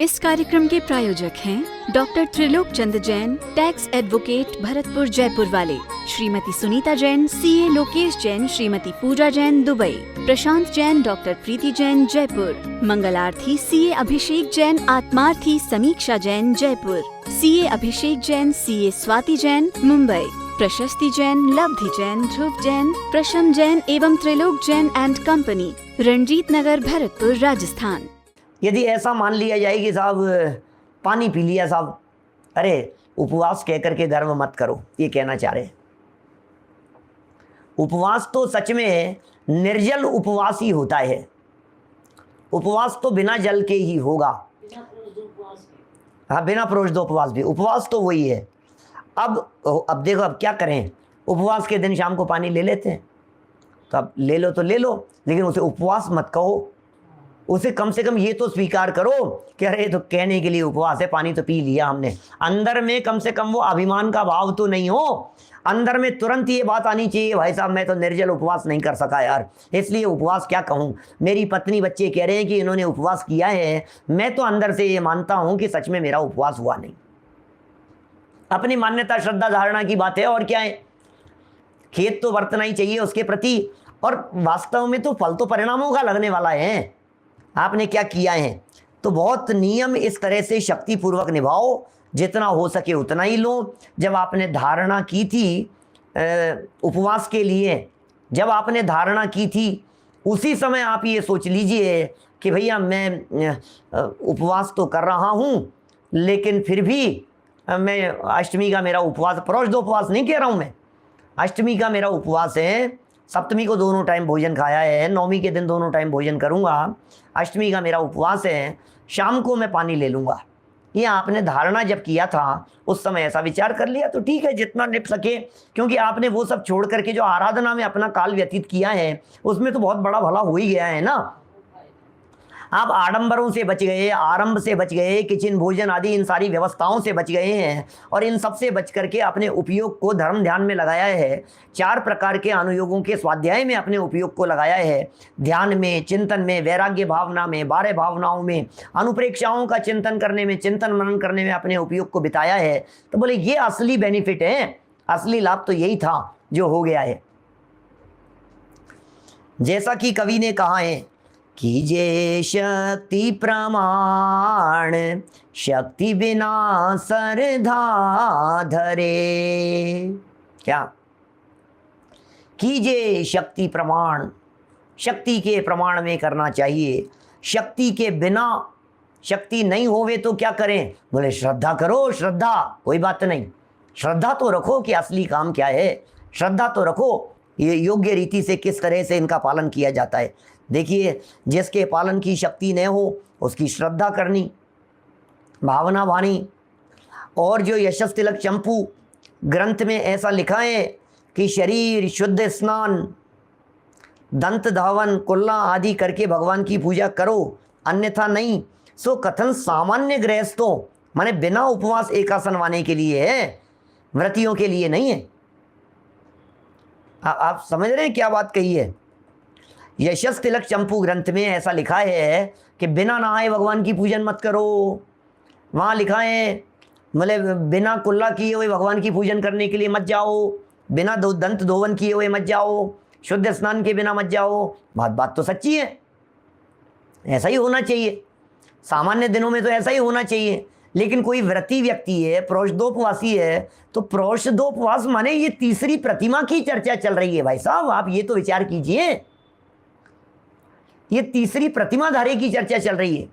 इस कार्यक्रम के प्रायोजक हैं doctor Trilok Chand Jain, tax advocate, Bharatpur Jaipur वाले, श्रीमती सुनीता जैन, सीए लोकेश जैन, श्रीमती पूजा जैन, दुबई, प्रशांत जैन, डॉक्टर प्रीति जैन, जयपुर, मंगलार्थी सीए अभिषेक जैन, आत्मार्थी समीक्षा जैन, जयपुर, सीए अभिषेक जैन, सीए स्वाति जैन, मुंबई, प्रशस्ति जैन, लब्धि जैन, ध्रुव जैन, प्रशम जैन एवं त्रिलोक जैन एंड कंपनी, रणजीत नगर, भरतपुर, राजस्थान। यदि ऐसा मान लिया जाए कि साहब पानी पी लिया साहब, अरे उपवास कह करके गर्व मत करो, ये कहना चाह रहे। उपवास तो सच में निर्जल उपवास ही होता है। उपवास तो बिना जल के ही होगा। हाँ, बिना प्रोषित उपवास भी, उपवास तो वही है। अब देखो, अब क्या करें, उपवास के दिन शाम को पानी ले लेते हैं, तो अब ले लो तो ले लो, लेकिन उसे उपवास मत कहो। उसे कम से कम ये तो स्वीकार करो कि अरे तो कहने के लिए उपवास है, पानी तो पी लिया हमने। अंदर में कम से कम वो अभिमान का भाव तो नहीं हो। अंदर में तुरंत ये बात आनी चाहिए, भाई साहब मैं तो निर्जल उपवास नहीं कर सका यार, इसलिए उपवास क्या कहूँ। मेरी पत्नी बच्चे कह रहे हैं कि इन्होंने उपवास किया है, मैं तो अंदर से ये मानता हूँ कि सच में मेरा उपवास हुआ नहीं। अपनी मान्यता, श्रद्धा, धारणा की बात है, और क्या है। खेद तो बरतना ही चाहिए उसके प्रति, और वास्तव में तो फल तो परिणामों का लगने वाला है। आपने क्या किया है, तो बहुत नियम इस तरह से शक्ति पूर्वक निभाओ, जितना हो सके उतना ही लो। जब आपने धारणा की थी उपवास के लिए, जब आपने धारणा की थी उसी समय आप ये सोच लीजिए कि भैया मैं उपवास तो कर रहा हूँ, लेकिन फिर भी मैं अष्टमी का मेरा उपवास, प्रोषित उपवास नहीं कह रहा हूँ मैं, अष्टमी का मेरा उपवास है, सप्तमी को दोनों टाइम भोजन खाया है, नौमी के दिन दोनों टाइम भोजन करूँगा, अष्टमी का मेरा उपवास है, शाम को मैं पानी ले लूँगा। ये आपने धारणा जब किया था उस समय ऐसा विचार कर लिया तो ठीक है, जितना निप सके, क्योंकि आपने वो सब छोड़ करके जो आराधना में अपना काल व्यतीत किया है उसमें तो बहुत बड़ा भला हो ही गया है ना। आप आडंबरों से बच गए, आरंभ से बच गए, किचन भोजन आदि इन सारी व्यवस्थाओं से बच गए हैं, और इन सब से बच करके अपने उपयोग को धर्म ध्यान में लगाया है। 4 प्रकार के अनुयोगों के स्वाध्याय में अपने उपयोग को लगाया है। ध्यान में, चिंतन में, वैराग्य भावना में, 12 भावनाओं में, अनुप्रेक्षाओं का चिंतन करने में, चिंतन मनन करने में अपने उपयोग को बिताया है। तो बोले ये असली बेनिफिट है, असली लाभ तो यही था जो हो गया है। जैसा कि कवि ने कहा है, कीजे शक्ति प्रमाण, शक्ति बिना सरधा धरे। क्या? कीजे शक्ति प्रमाण, शक्ति के प्रमाण में करना चाहिए। शक्ति के बिना, शक्ति नहीं होवे तो क्या करें? बोले श्रद्धा करो, श्रद्धा, कोई बात नहीं, श्रद्धा तो रखो कि असली काम क्या है, श्रद्धा तो रखो ये योग्य रीति से किस तरह से इनका पालन किया जाता है। देखिए, जिसके पालन की शक्ति न हो उसकी श्रद्धा करनी, भावना वाणी। और जो यशस तिलक चंपू ग्रंथ में ऐसा लिखा है कि शरीर शुद्ध स्नान, दंत धावन, कुल्ला आदि करके भगवान की पूजा करो, अन्यथा नहीं। सो कथन सामान्य गृहस्थों, माने बिना उपवास एकासन वाने के लिए है, व्रतियों के लिए नहीं है। आप समझ रहे हैं क्या बात कही है। यशस तिलक चंपू ग्रंथ में ऐसा लिखा है कि बिना नहाए भगवान की पूजन मत करो। वहाँ लिखा है मतलब बिना कुल्ला किए हुए भगवान की पूजन करने के लिए मत जाओ, बिना दंत धोवन किए हुए मत जाओ, शुद्ध स्नान के बिना मत जाओ। बात तो सच्ची है, ऐसा ही होना चाहिए। सामान्य दिनों में तो ऐसा ही होना चाहिए, लेकिन कोई व्रती व्यक्ति है, प्रोषदोपवासी है, तो प्रोषदोपवास माने ये तीसरी प्रतिमा की चर्चा चल रही है। भाई साहब आप ये तो विचार कीजिए, ये तीसरी प्रतिमाधारी की चर्चा चल रही है,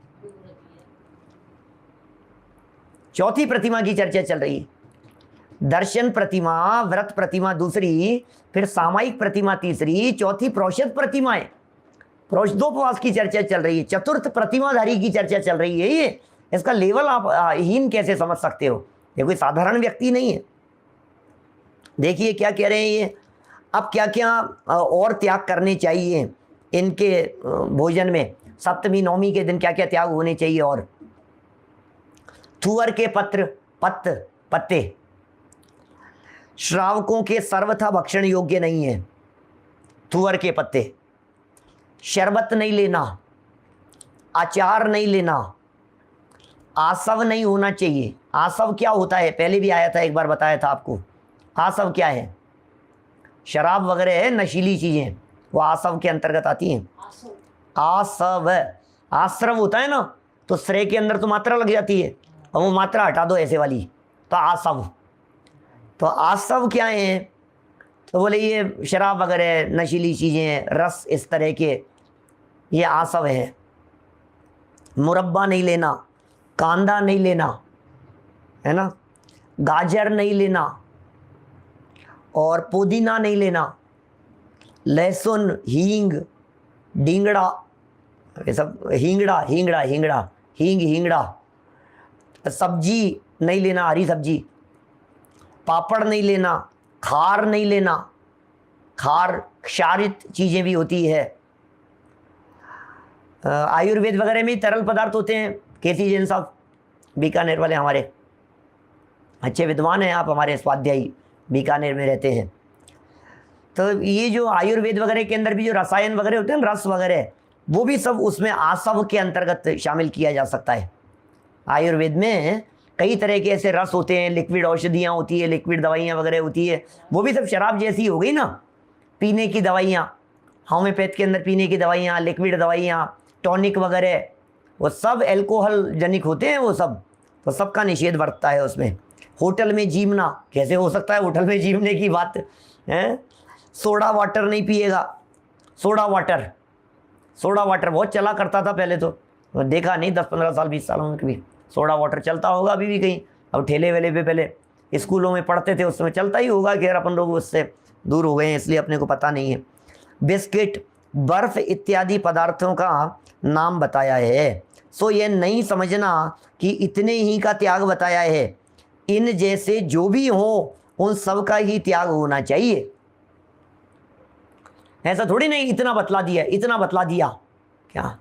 चौथी प्रतिमा की चर्चा चल रही है। दर्शन प्रतिमा, व्रत प्रतिमा दूसरी, फिर सामायिक प्रतिमा तीसरी, चौथी प्रोषद प्रतिमा है, प्रोषदोपवास की चर्चा चल रही है, चतुर्थ प्रतिमाधारी की चर्चा चल रही है। ये इसका लेवल आप हीन कैसे समझ सकते हो, ये कोई साधारण व्यक्ति नहीं है। देखिए क्या कह रहे हैं ये, अब क्या क्या और त्याग करने चाहिए इनके भोजन में, सप्तमी नौमी के दिन क्या क्या त्याग होने चाहिए। और थुअर के पत्ते श्रावकों के सर्वथा भक्षण योग्य नहीं है। थुअर के पत्ते, शरबत नहीं लेना, अचार नहीं लेना, आसव नहीं होना चाहिए। आसव क्या होता है, पहले भी आया था, एक बार बताया था आपको। आसव क्या है? शराब वगैरह है, नशीली चीजें, वो आसव के अंतर्गत आती हैं। आसव, आश्रव होता है ना, तो श्रेय के अंदर तो मात्रा लग जाती है, और वो मात्रा हटा दो ऐसे वाली, तो आसव। तो आसव क्या है? तो बोले ये शराब वगैरह, नशीली चीजें, रस, इस तरह के, ये आसव है। मुरब्बा नहीं लेना, कांदा नहीं लेना, है ना, गाजर नहीं लेना, और पुदीना नहीं लेना, लहसुन, हींग, डींगड़ा, ये सब, हींगड़ा, हींगड़ा, हींगड़ा, हींग, हींगड़ा, सब्जी नहीं लेना, हरी सब्जी, पापड़ नहीं लेना, खार नहीं लेना, खार क्षारित चीज़ें भी होती है। आयुर्वेद वगैरह में तरल पदार्थ होते हैं। केसी जैन साहब बीकानेर वाले हमारे अच्छे विद्वान हैं, आप हमारे स्वाध्यायी बीकानेर में रहते हैं। तो ये जो आयुर्वेद वगैरह के अंदर भी जो रसायन वगैरह होते हैं, रस वगैरह, वो भी सब उसमें आसव के अंतर्गत शामिल किया जा सकता है। आयुर्वेद में कई तरह के ऐसे रस होते हैं, लिक्विड औषधियाँ होती है, लिक्विड दवाइयाँ वगैरह होती है, वो भी सब शराब जैसी हो गई ना। पीने की दवाइयाँ, होम्योपैथ के अंदर पीने की दवाइयाँ, लिक्विड दवाइयाँ, टॉनिक वगैरह, वो सब एल्कोहल जनिक होते हैं वो सब, तो सबका निषेध बरतता है उसमें। होटल में जीमना कैसे हो सकता है? होटल में जीमने की बात है। सोडा वाटर नहीं पिएगा, सोडा वाटर, सोडा वाटर बहुत चला करता था पहले, तो देखा नहीं 10-15 साल 20 सालों में कभी सोडा वाटर चलता होगा अभी भी कहीं। अब ठेले वेले पे पहले स्कूलों में पढ़ते थे, उस समय चलता ही होगा, खैर अपन लोग उससे दूर हो गए हैं इसलिए अपने को पता नहीं है। बिस्किट, बर्फ इत्यादि पदार्थों का नाम बताया है। सो ये नहीं समझना कि इतने ही का त्याग बताया है, इन जैसे जो भी हो उन सब का ही त्याग होना चाहिए। ऐसा थोड़ी नहीं इतना बतला दिया, इतना बतला दिया क्या।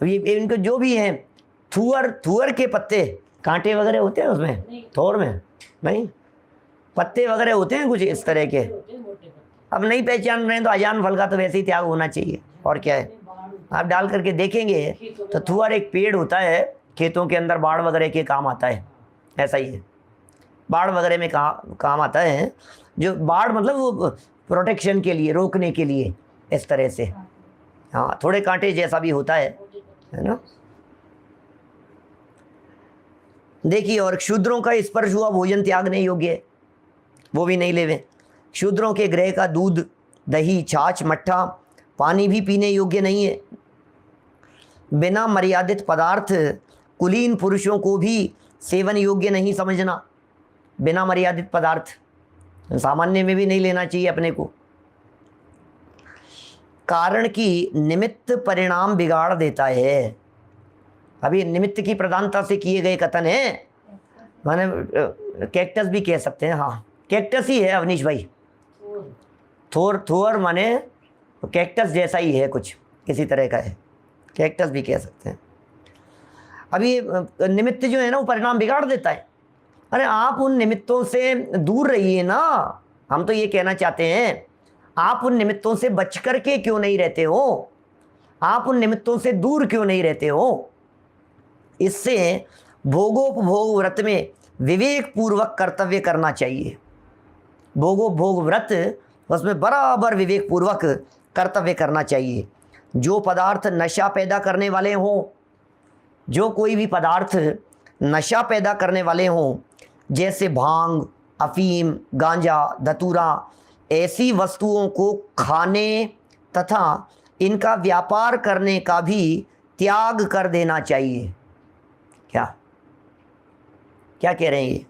ये इनको जो भी है, थुअर के पत्ते, कांटे वगैरह होते हैं उसमें, थोर में नहीं, पत्ते वगैरह होते हैं कुछ इस तरह के। अब नहीं पहचान रहे हैं तो अजान फल का तो वैसे ही त्याग होना चाहिए, और क्या है। आप डाल करके देखेंगे तो थुअर एक पेड़ होता है, खेतों के अंदर बाढ़ वगैरह के काम आता है, ऐसा ही है, बाढ़ वगैरह में काम आता है। जो बाढ़ मतलब वो प्रोटेक्शन के लिए, रोकने के लिए, इस तरह से। हाँ, थोड़े कांटे जैसा भी होता है ना। देखिए, और शूद्रों का स्पर्श हुआ भोजन त्यागने योग्य है, वो भी नहीं लेवे। शूद्रों के गृह का दूध, दही, छाछ, मट्ठा, पानी भी पीने योग्य नहीं है। बिना मर्यादित पदार्थ कुलीन पुरुषों को भी सेवन योग्य नहीं समझना। बिना मर्यादित पदार्थ सामान्य में भी नहीं लेना चाहिए अपने को। कारण की निमित्त परिणाम बिगाड़ देता है। अभी निमित्त की प्रधानता से किए गए कथन है, माने कैक्टस भी कह सकते हैं। हाँ, कैक्टस ही है अवनीश भाई, थोर माने कैक्टस जैसा ही है, कुछ किसी तरह का है, कैक्टस भी कह सकते हैं। अभी निमित्त जो है ना, वो परिणाम बिगाड़ देता है। अरे आप उन निमित्तों से दूर रहिए ना, हम तो ये कहना चाहते हैं। आप उन निमित्तों से बच कर के क्यों नहीं रहते हो? आप उन निमित्तों से दूर क्यों नहीं रहते हो? इससे भोगोपभोग व्रत में विवेक पूर्वक कर्तव्य करना चाहिए। भोगोपभोग व्रत, उसमें बराबर विवेक पूर्वक कर्तव्य करना चाहिए। जो पदार्थ नशा पैदा करने वाले हों, जो कोई भी पदार्थ नशा पैदा करने वाले हों, जैसे भांग, अफीम, गांजा, धतूरा, ऐसी वस्तुओं को खाने तथा इनका व्यापार करने का भी त्याग कर देना चाहिए। क्या क्या कह रहे हैं ये?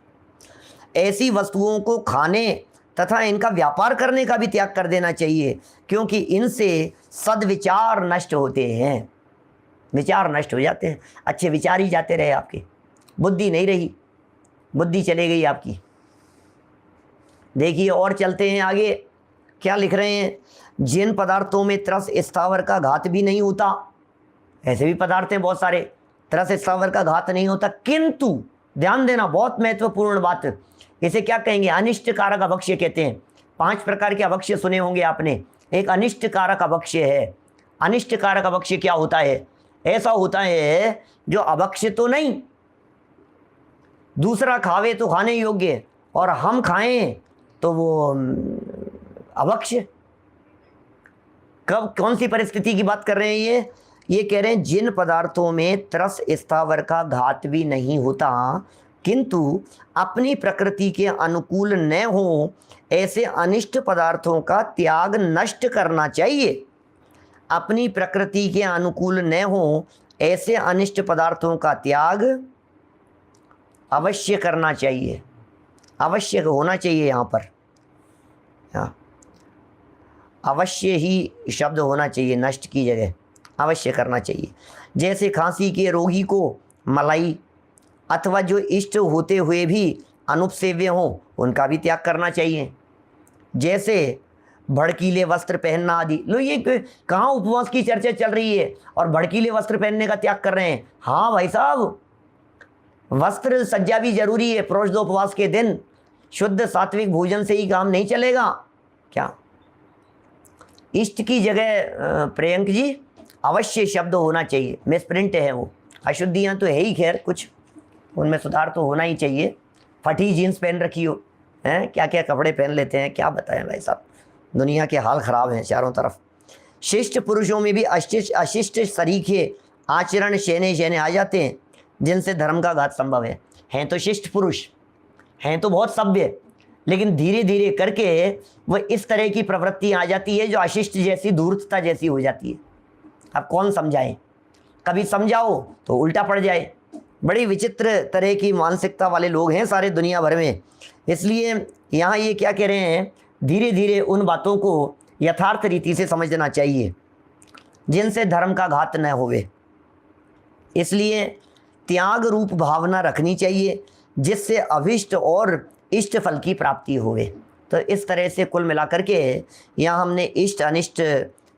ऐसी वस्तुओं को खाने तथा इनका व्यापार करने का भी त्याग कर देना चाहिए, क्योंकि इनसे सद्विचार नष्ट होते हैं। विचार नष्ट हो जाते हैं, अच्छे विचार ही जाते रहे आपके, बुद्धि नहीं रही, बुद्धि चले गई आपकी। देखिए और चलते हैं आगे, क्या लिख रहे हैं। जिन पदार्थों में त्रस स्थावर का घात भी नहीं होता, ऐसे भी पदार्थ हैं बहुत सारे, त्रस स्थावर का घात नहीं होता, किंतु ध्यान देना, बहुत महत्वपूर्ण बात, इसे क्या कहेंगे? अनिष्ट कारक अभक्ष्य कहते हैं। 5 प्रकार के अभक्ष्य सुने होंगे आपने। एक अनिष्ट कारक अभक्ष्य है। अनिष्ट कारक अभक्ष्य क्या होता है? ऐसा होता है जो अभक्ष्य तो नहीं, दूसरा खावे तो खाने योग्य और हम खाएं तो वो अभक्ष्य। कब, कौन सी परिस्थिति की बात कर रहे हैं ये कह रहे हैं जिन पदार्थों में तरस स्थावर का घात भी नहीं होता किंतु अपनी प्रकृति के अनुकूल न हो, ऐसे अनिष्ट पदार्थों का त्याग नष्ट करना चाहिए। अपनी प्रकृति के अनुकूल न हो, ऐसे अनिष्ट पदार्थों का त्याग अवश्य करना चाहिए। अवश्य होना चाहिए यहाँ पर, हाँ, अवश्य ही शब्द होना चाहिए, नष्ट की जगह अवश्य करना चाहिए। जैसे खांसी के रोगी को मलाई अथवा जो इष्ट होते हुए भी अनुपसेव्य हों उनका भी त्याग करना चाहिए। जैसे भड़कीले वस्त्र पहनना आदि। लो, ये कहाँ उपवास की चर्चा चल रही है और भड़कीले वस्त्र पहनने का त्याग कर रहे हैं। हाँ भाई साहब, वस्त्र सज्जा भी जरूरी है। प्रोष दो उपवास के दिन शुद्ध सात्विक भोजन से ही काम नहीं चलेगा क्या? इष्ट की जगह प्रियंक जी अवश्य शब्द होना चाहिए, मिसप्रिंट है वो। अशुद्धियाँ तो है ही, खैर कुछ उनमें सुधार तो होना ही चाहिए। फटी जीन्स पहन रखी हो, हैं क्या क्या कपड़े पहन लेते हैं, क्या बताएं भाई साहब, दुनिया के हाल ख़राब हैं चारों तरफ। शिष्ट पुरुषों में भी अशिष्ट सरीखे आचरण शहने आ जाते हैं जिनसे धर्म का घात संभव है। हैं तो शिष्ट पुरुष, हैं तो बहुत सभ्य, लेकिन धीरे धीरे करके वह इस तरह की प्रवृत्ति आ जाती है जो अशिष्ट जैसी, धूर्तता जैसी हो जाती है। अब कौन समझाए, कभी समझाओ तो उल्टा पड़ जाए। बड़ी विचित्र तरह की मानसिकता वाले लोग हैं सारे दुनिया भर में। इसलिए यहाँ ये क्या कह रहे हैं, धीरे धीरे उन बातों को यथार्थ रीति से समझना चाहिए जिनसे धर्म का घात न होवे। इसलिए त्याग रूप भावना रखनी चाहिए जिससे अभिष्ट और इष्ट फल की प्राप्ति होवे। तो इस तरह से कुल मिलाकर के यहाँ हमने इष्ट अनिष्ट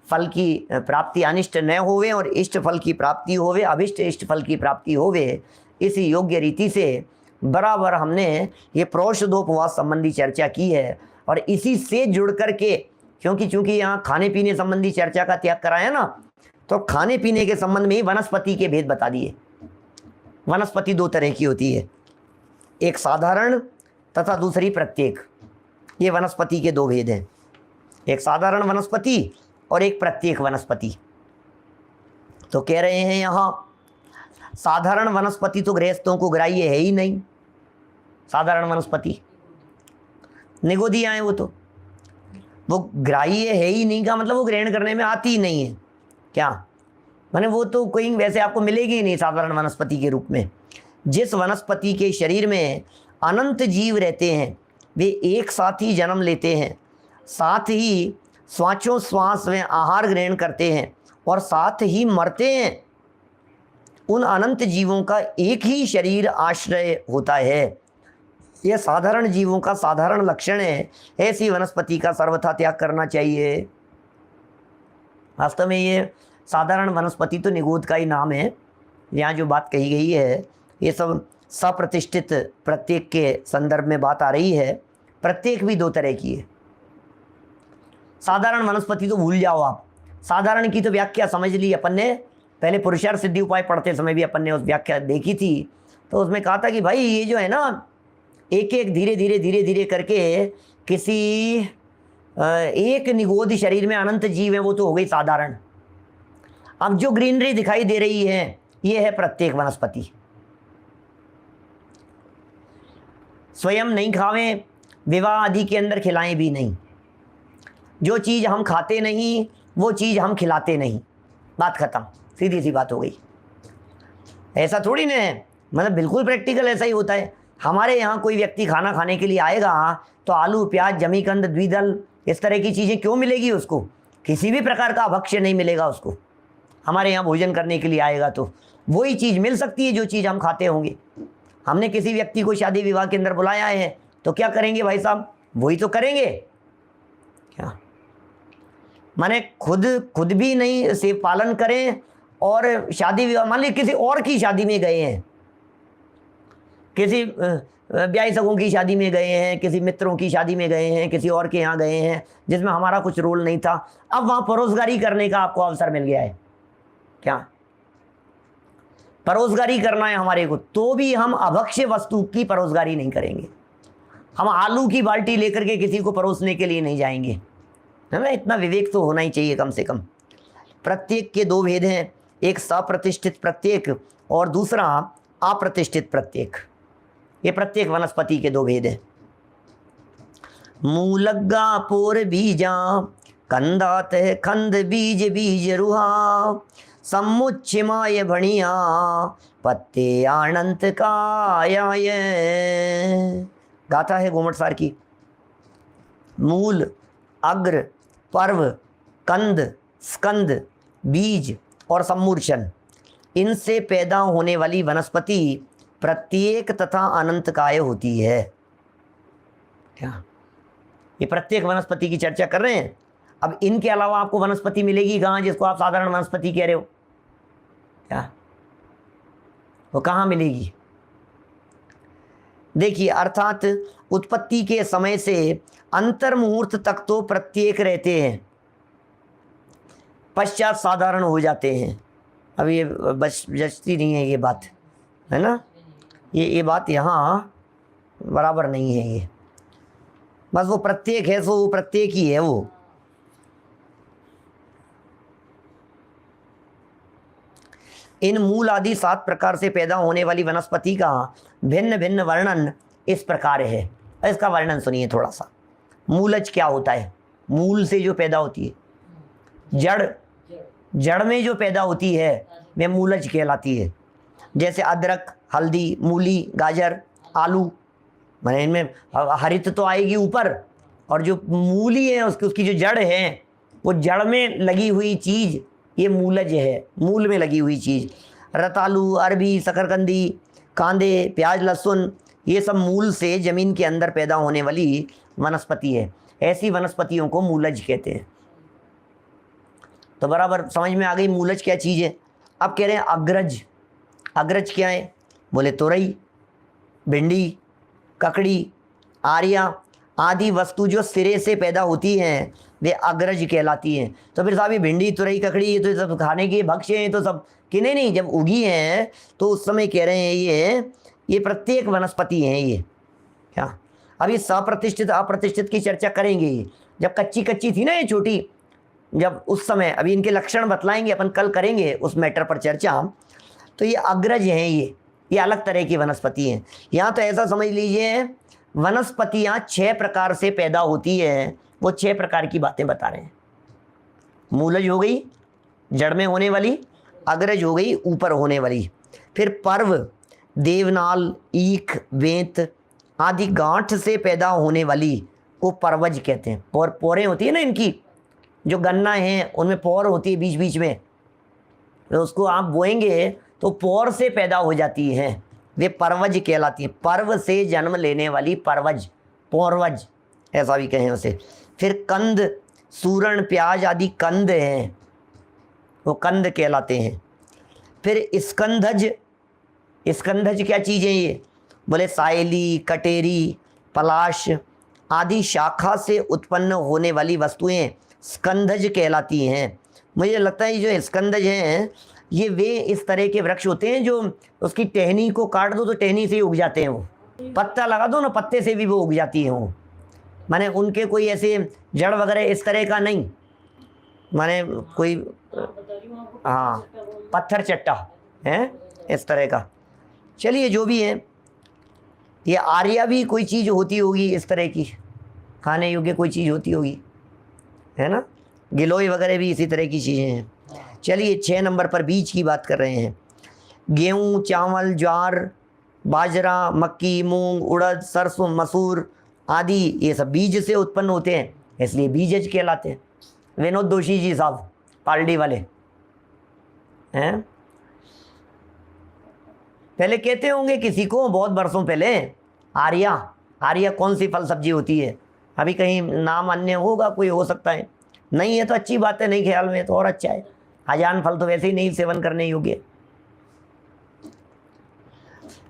फल की प्राप्ति, अनिष्ट न होवे और इष्ट फल की प्राप्ति होवे, अभिष्ट इष्ट फल की प्राप्ति होवे, इस योग्य रीति से बराबर हमने ये प्रोषदोपवास संबंधी चर्चा की है। और इसी से जुड़ कर के, क्योंकि यहाँ खाने पीने संबंधी चर्चा का त्याग कराया ना, तो खाने पीने के संबंध में ही वनस्पति के भेद बता दिए। वनस्पति दो तरह की होती है, एक साधारण तथा दूसरी प्रत्येक। ये वनस्पति के दो भेद हैं, एक साधारण वनस्पति और एक प्रत्येक वनस्पति। तो कह रहे हैं यहाँ साधारण वनस्पति तो गृहस्थों को ग्राह्य है ही नहीं। साधारण वनस्पति निगोदियाँ हैं, वो ग्राह्य है ही नहीं का मतलब वो ग्रहण करने में आती ही नहीं है क्या? माने वो तो कोई वैसे आपको मिलेगी ही नहीं साधारण वनस्पति के रूप में। जिस वनस्पति के शरीर में अनंत जीव रहते हैं वे एक साथ ही जन्म लेते हैं, साथ ही श्वासोश्वास में आहार ग्रहण करते हैं और साथ ही मरते हैं। उन अनंत जीवों का एक ही शरीर आश्रय होता है। यह साधारण जीवों का साधारण लक्षण है। ऐसी वनस्पति का सर्वथा त्याग करना चाहिए। वास्तव में ये साधारण वनस्पति तो निगोद का ही नाम है। यहाँ जो बात कही गई है ये सब सप्रतिष्ठित प्रत्येक के संदर्भ में बात आ रही है। प्रत्येक भी दो तरह की है। साधारण वनस्पति तो भूल जाओ आप, साधारण की तो व्याख्या समझ ली अपन ने। पहले पुरुषार्थ सिद्धि उपाय पढ़ते समय भी अपन ने उस व्याख्या देखी थी, तो उसमें कहा था कि भाई ये जो है ना, एक एक धीरे धीरे करके किसी एक निगोद शरीर में अनंत जीव है, वो तो हो गई साधारण। अब जो ग्रीनरी दिखाई दे रही है ये है प्रत्येक वनस्पति। स्वयं नहीं खावें, विवाह आदि के अंदर खिलाएं भी नहीं। जो चीज़ हम खाते नहीं वो चीज़ हम खिलाते नहीं, बात खत्म, सीधी सी बात हो गई। ऐसा थोड़ी ना है, मतलब बिल्कुल प्रैक्टिकल ऐसा ही होता है। हमारे यहाँ कोई व्यक्ति खाना खाने के लिए आएगा तो आलू प्याज जमीकंद द्विदल इस तरह की चीज़ें क्यों मिलेगी उसको? किसी भी प्रकार का भक्ष्य नहीं मिलेगा उसको। हमारे यहाँ भोजन करने के लिए आएगा तो वही चीज़ मिल सकती है जो चीज़ हम खाते होंगे। हमने किसी व्यक्ति को शादी विवाह के अंदर बुलाया है तो क्या करेंगे भाई साहब? वही तो करेंगे क्या? माने खुद भी नहीं सेव पालन करें और शादी विवाह, मान लीजिए किसी और की शादी में गए हैं, किसी ब्याही सगों की शादी में गए हैं, किसी मित्रों की शादी में गए हैं, किसी और के यहाँ गए हैं जिसमें हमारा कुछ रोल नहीं था। अब वहाँ परोसगारी करने का आपको अवसर मिल गया है क्या? परोसगारी करना है हमारे को, तो भी हम अभक्ष्य वस्तु की परोसगारी नहीं करेंगे। हम आलू की बाल्टी लेकर के किसी को परोसने के लिए नहीं जाएंगे, है ना। इतना विवेक तो होना ही चाहिए कम से कम। प्रत्येक के दो भेद हैं, एक सप्रतिष्ठित प्रत्येक और दूसरा अप्रतिष्ठित प्रत्येक। ये प्रत्येक वनस्पति के दो भेद हैं। मूलग्गा पोर बीजा कंदात खंद बीज बीज रुहा समुच्छिमाय भणिया पत्ते आनंत कायाय। गाथा है गोमटसार की। मूल, अग्र, पर्व, कंद, स्कंद, बीज और सम्मूर्छन, इनसे पैदा होने वाली वनस्पति प्रत्येक तथा अनंत काय होती है। क्या ये प्रत्येक वनस्पति की चर्चा कर रहे हैं। अब इनके अलावा आपको वनस्पति मिलेगी कहाँ जिसको आप साधारण वनस्पति कह रहे हो? क्या वो कहाँ मिलेगी? देखिए, अर्थात उत्पत्ति के समय से अंतर मुहूर्त तक तो प्रत्येक रहते हैं, पश्चात साधारण हो जाते हैं। अब ये बचती नहीं है ये बात, है ना। ये बात यहाँ बराबर नहीं है। ये बस वो प्रत्येक है सो वो प्रत्येक ही है। वो इन मूल आदि 7 प्रकार से पैदा होने वाली वनस्पति का भिन्न भिन्न वर्णन इस प्रकार है। इसका वर्णन सुनिए थोड़ा सा। मूलज क्या होता है? मूल से जो पैदा होती है, जड़ में जो पैदा होती है वे मूलज कहलाती है। जैसे अदरक, हल्दी, मूली, गाजर, आलू, मैंने इनमें हरित तो आएगी ऊपर, और जो मूली है उसकी जो जड़ है वो जड़ में लगी हुई चीज़ ये मूलज है, मूल में लगी हुई चीज़। रतालू, अरबी, शकरकंदी, कांदे, प्याज, लहसुन, ये सब मूल से ज़मीन के अंदर पैदा होने वाली वनस्पति है। ऐसी वनस्पतियों को मूलज कहते हैं। तो बराबर समझ में आ गई मूलज क्या चीज़ है। अब कह रहे हैं अग्रज। अग्रज क्या है? बोले तोरई, भिंडी, ककड़ी, आर्या आदि वस्तु जो सिरे से पैदा होती हैं वे अग्रज कहलाती हैं। तो फिर साहब ये भिंडी, तुरई, ककड़ी ये तो सब खाने के भक्ष्य हैं, तो सब कि नहीं, जब उगी हैं तो उस समय कह रहे हैं ये प्रत्येक वनस्पति हैं। ये क्या अभी सप्रतिष्ठित अप्रतिष्ठित की चर्चा करेंगे। जब कच्ची थी ना ये छोटी, जब उस समय, अभी इनके लक्षण बतलाएंगे अपन, कल करेंगे उस मैटर पर चर्चा। तो ये अग्रज हैं, ये अलग तरह की वनस्पति हैं। यहाँ तो ऐसा समझ लीजिए वनस्पतियाँ 6 प्रकार से पैदा होती है। वो 6 प्रकार की बातें बता रहे हैं। मूलज हो गई जड़ में होने वाली, अग्रज हो गई ऊपर होने वाली, फिर पर्व, देवनाल, ईख, वेंत आदि गांठ से पैदा होने वाली को पर्वज कहते हैं। पोरें होती है ना इनकी, जो गन्ना है उनमें पोर होती है बीच बीच में, तो उसको आप बोएंगे तो पोर से पैदा हो जाती हैं, वे पर्वज कहलाती हैं। पर्व से जन्म लेने वाली पर्वज, पौरवज ऐसा भी कहें उसे। फिर कंद, सूरण, प्याज आदि कंद हैं, वो कंद कहलाते हैं। फिर स्कंधज। स्कंधज क्या चीज़ है ये? बोले सायली, कटेरी, पलाश आदि शाखा से उत्पन्न होने वाली वस्तुएं स्कंधज कहलाती हैं। मुझे लगता है जो स्कंधज हैं ये वे इस तरह के वृक्ष होते हैं जो उसकी टहनी को काट दो तो टहनी से ही उग जाते हैं। वो पत्ता लगा दो ना, पत्ते से भी वो उग जाती हैं। वो माने उनके कोई ऐसे जड़ वगैरह इस तरह का नहीं, माने कोई हाँ पत्थर चट्टा है इस तरह का। चलिए जो भी है, ये आर्या भी कोई चीज़ होती होगी इस तरह की, खाने योग्य कोई चीज़ होती होगी, है ना। गिलोय वगैरह भी इसी तरह की चीज़ें हैं। चलिए 6 नंबर पर बीज की बात कर रहे हैं। गेहूँ, चावल, ज्वार, बाजरा, मक्की, मूंग, उड़द, सरसों, मसूर आदि ये सब बीज से उत्पन्न होते हैं, इसलिए बीजज कहलाते हैं। विनोद दोषी जी साहब पालड़ी वाले हैं, पहले कहते होंगे किसी को बहुत बरसों पहले, आर्या कौन सी फल सब्जी होती है। अभी कहीं नाम अन्य होगा, कोई हो सकता है, नहीं है तो अच्छी बात है, नहीं ख्याल में तो और अच्छा है। अजान फल तो वैसे ही नहीं सेवन करने योग्य।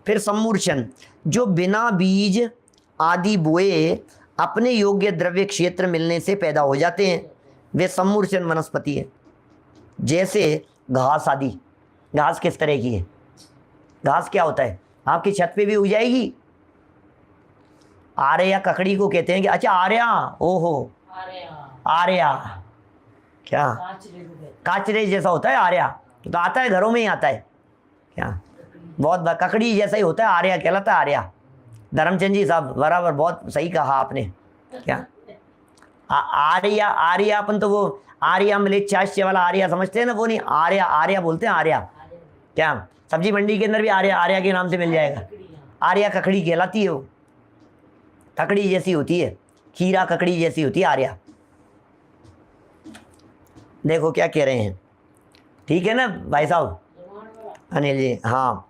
फिर सम्मूर्छन, जो बिना बीज आदि बोए अपने योग्य द्रव्य क्षेत्र मिलने से पैदा हो जाते हैं, वे सम्मूर्छन वनस्पति है। जैसे घास आदि। घास किस तरह की है? घास क्या होता है? आपकी छत पे भी उग जाएगी। आर्या ककड़ी को कहते हैं कि अच्छा आर्या, ओहो आर्या क्या काचरे जैसा होता है आर्या, तो आता है घरों में ही आता है क्या? बहुत ककड़ी जैसा ही होता है, आर्या कहलाता है आर्या। धर्मचंद जी साहब बराबर, बहुत सही कहा आपने। क्या आर्या, आर्या अपन तो वो आर्या मिलेट चाष्य वाला आर्या समझते हैं ना, वो नहीं, आर्या आर्या बोलते हैं आर्या। क्या सब्जी मंडी के अंदर भी आर्या आर्या के नाम से मिल जाएगा। आर्या ककड़ी कहलाती है, वो ककड़ी जैसी होती है, खीरा ककड़ी जैसी होती है आर्या। देखो क्या कह रहे हैं, ठीक है ना भाई साहब अनिल जी? हाँ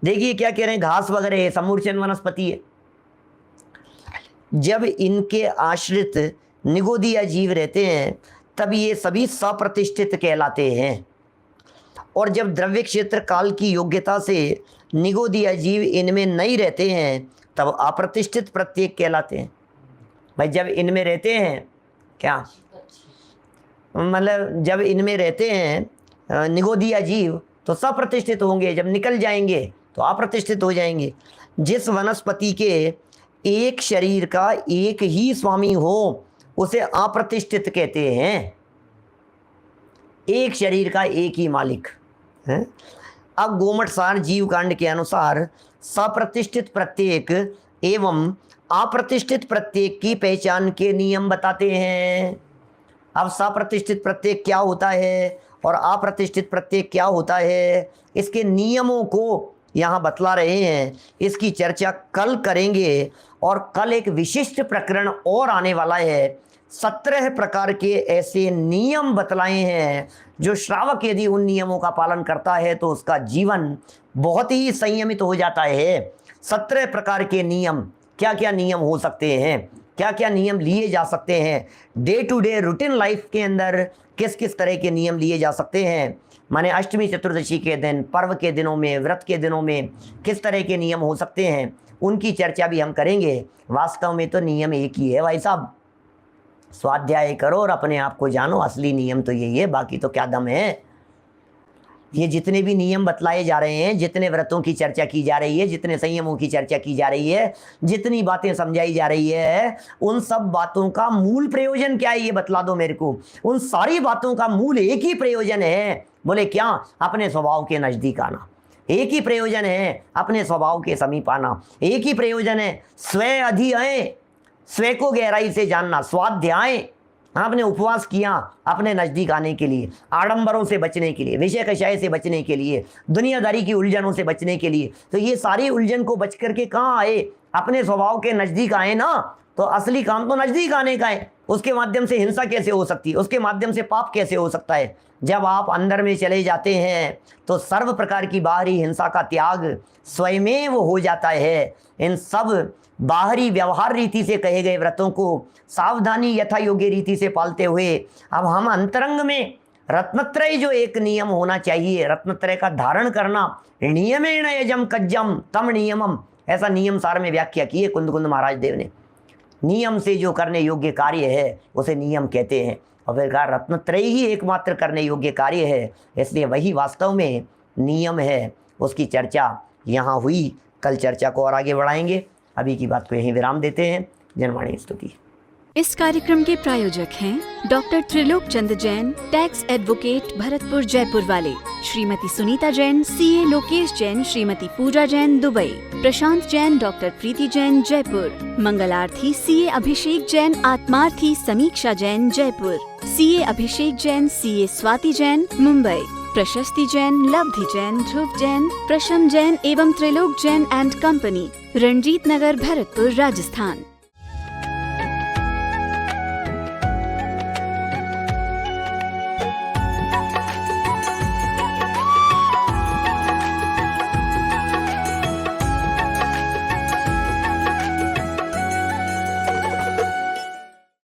देखिए क्या कह रहे हैं, घास वगैरह है, समूर्चन वनस्पति है। जब इनके आश्रित निगोदिया जीव रहते हैं तब ये सभी सप्रतिष्ठित कहलाते हैं, और जब द्रव्य क्षेत्र काल की योग्यता से निगोदिया जीव इनमें नहीं रहते हैं तब अप्रतिष्ठित प्रत्येक कहलाते हैं। भाई जब इनमें रहते हैं, क्या मतलब जब इनमें रहते हैं निगोदिया जीव तो सप्रतिष्ठित होंगे, जब निकल जाएंगे तो अप्रतिष्ठित हो जाएंगे। जिस वनस्पति के एक शरीर का एक ही स्वामी हो उसे अप्रतिष्ठित कहते हैं। एक शरीर का एक ही मालिक है। अब गोमट सार जीव कांड के अनुसार सप्रतिष्ठित प्रत्येक एवं अप्रतिष्ठित प्रत्येक की पहचान के नियम बताते हैं। अब सप्रतिष्ठित प्रत्येक क्या होता है और अप्रतिष्ठित प्रत्येक क्या होता है, इसके नियमों को यहाँ बतला रहे हैं। इसकी चर्चा कल करेंगे, और कल एक विशिष्ट प्रकरण और आने वाला है। 17 प्रकार के ऐसे नियम बतलाए हैं जो श्रावक यदि उन नियमों का पालन करता है तो उसका जीवन बहुत ही संयमित हो जाता है। 17 प्रकार के नियम, क्या क्या नियम हो सकते हैं, क्या क्या नियम लिए जा सकते हैं, day to day routine life के अंदर किस किस तरह के नियम लिए जा सकते हैं, माने अष्टमी चतुर्दशी के दिन, पर्व के दिनों में, व्रत के दिनों में किस तरह के नियम हो सकते हैं, उनकी चर्चा भी हम करेंगे। वास्तव में तो नियम एक ही है भाई साहब, स्वाध्याय करो और अपने आप को जानो, असली नियम तो यही है, बाकी तो क्या दम है। ये जितने भी नियम बतलाए जा रहे हैं, जितने व्रतों की चर्चा की जा रही है, जितने संयमों की चर्चा की जा रही है, जितनी बातें समझाई जा रही है, उन सब बातों का मूल प्रयोजन क्या है ये बतला दो मेरे को। उन सारी बातों का मूल एक ही प्रयोजन है, बोले क्या? अपने स्वभाव के नजदीक आना। एक ही प्रयोजन है, अपने स्वभाव के समीप आना। एक ही प्रयोजन है, स्वयं अध्ययन, स्वयं को गहराई से जानना, स्वाध्याय। आपने उपवास किया अपने नज़दीक आने के लिए, आडंबरों से बचने के लिए, विषय कषाय से बचने के लिए, दुनियादारी की उलझनों से बचने के लिए। तो ये सारी उलझन को बच करके कहाँ आए? अपने स्वभाव के नज़दीक आए ना। तो असली काम तो नज़दीक आने का है। उसके माध्यम से हिंसा कैसे हो सकती है, उसके माध्यम से पाप कैसे हो सकता है? जब आप अंदर में चले जाते हैं तो सर्व प्रकार की बाहरी हिंसा का त्याग स्वयं हो जाता है। इन सब बाहरी व्यवहार रीति से कहे गए व्रतों को सावधानी यथा योग्य रीति से पालते हुए अब हम अंतरंग में रत्नत्रय जो एक नियम होना चाहिए, रत्नत्रय का धारण करना, नियमेण यजम कज्जम तम नियमम, ऐसा नियम सार में व्याख्या की है कुंद महाराज देव ने। नियम से जो करने योग्य कार्य है उसे नियम कहते हैं, और फिर कहा रत्नत्रय ही एकमात्र करने योग्य कार्य है, इसलिए वही वास्तव में नियम है। उसकी चर्चा यहाँ हुई, कल चर्चा को और आगे बढ़ाएंगे। अभी की बात को यहीं विराम देते हैं। जनवाणी स्तुति। इस कार्यक्रम के प्रायोजक हैं doctor Trilok Chand Jain, tax advocate, Bharatpur Jaipur वाले, श्रीमती सुनीता जैन, सीए लोकेश जैन, श्रीमती पूजा जैन, दुबई, प्रशांत जैन, डॉक्टर प्रीति जैन, जयपुर, मंगलार्थी सीए अभिषेक जैन, आत्मार्थी समीक्षा जैन, जयपुर, सीए अभिषेक जैन, सीए स्वाति जैन, मुंबई, प्रशस्ति जैन, लब्धि जैन, ध्रुव जैन, प्रशम जैन एवं Trilok Jain and company, Ranjit Nagar, Bharatpur, Rajasthan.